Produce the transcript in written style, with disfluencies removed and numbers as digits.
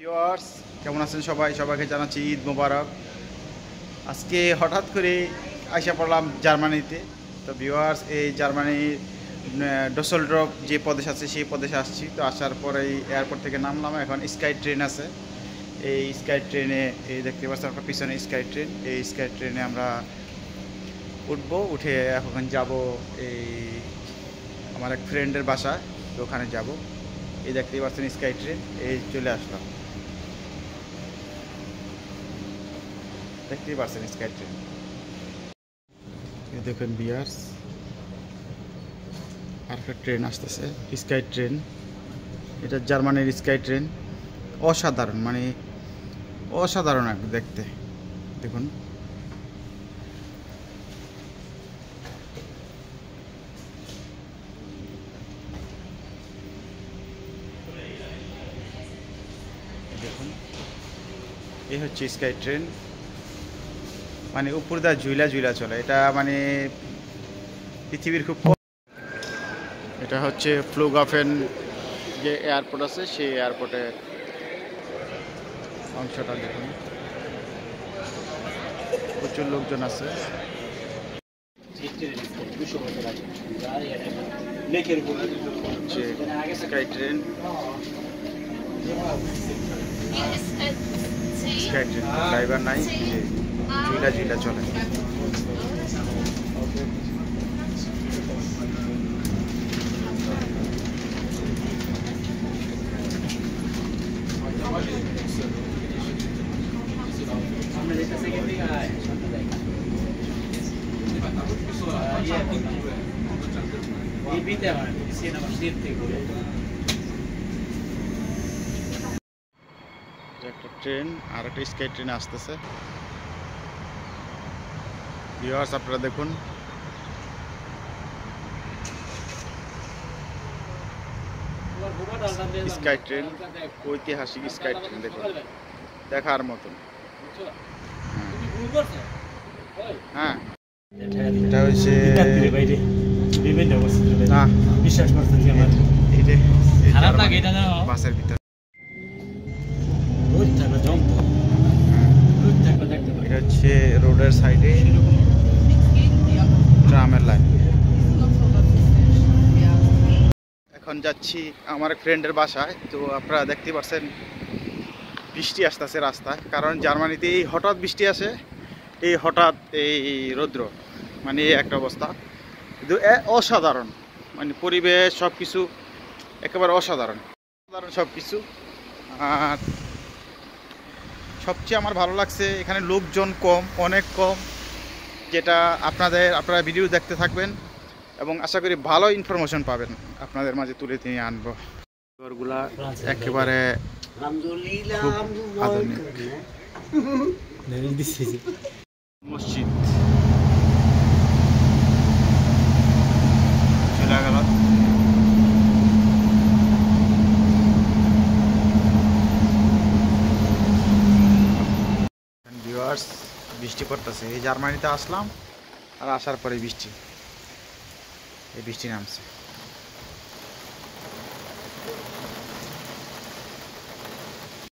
Viewers কেমন আছেন সবাই? সবাইকে জানাচ্ছি ঈদ মোবারক। আজকে হঠাৎ করে আইসা পড়লাম জার্মানিতে। তো ভিউয়ার্স এই জার্মানির ডসেলডর্ফ যে প্রদেশ আছে সেই প্রদেশে আসছি। তো আসার পরেই এয়ারপোর্ট থেকে নামলাম। এখন স্কাই ট্রেন আছে। এই স্কাই ট্রেনে এই দেখতে পাচ্ছেন আপনার পিছনে স্কাই ট্রেন। এই স্কাই ট্রেনে আমরা উঠবো, উঠে এখন যাব এই আমার এক ফ্রেন্ডের বাসা, তো ওখানে যাব। এই দেখতেই পাচ্ছেন স্কাই ট্রেন, এই চলে আসলাম। দেখতেই পাচ্ছেন স্কাই ট্রেন। এই দেখেন ভিউয়ার্স, আরেকটা ট্রেন আসতেছে, স্কাই ট্রেন। এটা জার্মানির স্কাই ট্রেন। অসাধারণ, মানে অসাধারণ দেখতে। দেখুন দেখুন, এই হচ্ছে স্কাই ট্রেন। মানে উপর দা ঝুলা ঝুলা চলে। এটা মানে পৃথিবীর খুব এটা হচ্ছে ফ্লুগাফেন যে এয়ারপোর্ট আছে, সেই এয়ারপোর্টের অংশটা দেখুন। প্রচুর লোকজন আছে। Sky train, sky train driver নাই, ঝুলা ঝুলা চলে। একটা ট্রেন আর একটা স্কাই ট্রেন আসতেছে। ভিউয়ার্স আপনারা দেখুন, স্কাই ট্রেন, ঐতিহাসিক স্কাই ট্রেন দেখুন, দেখার মতন। হ্যাঁ, এটা হচ্ছে না বিশ্বাস করতেছি বাসের ভিতরে। এটা হচ্ছে রোডের সাইডে ট্রামের লাইন। এখন যাচ্ছি আমার ফ্রেন্ডের বাসায়। তো আপনারা দেখতে পাচ্ছেন বৃষ্টি আসতেছে রাস্তায়, কারণ জার্মানিতে এই হঠাৎ বৃষ্টি আসে, এই হঠাৎ এই রৌদ্র, মানে এই একটা অবস্থা। কিন্তু অসাধারণ, মানে পরিবেশ সব কিছু একেবারে অসাধারণ, অসাধারণ সব কিছু। আর সবচেয়ে আমার ভালো লাগছে এখানে লোকজন কম, অনেক কম, যেটা আপনারা ভিডিও দেখতে থাকবেন এবং আশা করি ভালো ইনফরমেশন পাবেন। আপনাদের মাঝে তুলে নিয়ে আনবো। ঘরগুলা একেবারে খুব আধুনিক। মসজিদ চলে গেল। ভিউয়ার্স বৃষ্টি পড়তেছে। এই জার্মানিতে আসলাম আর আসার পরে বৃষ্টি নামছে।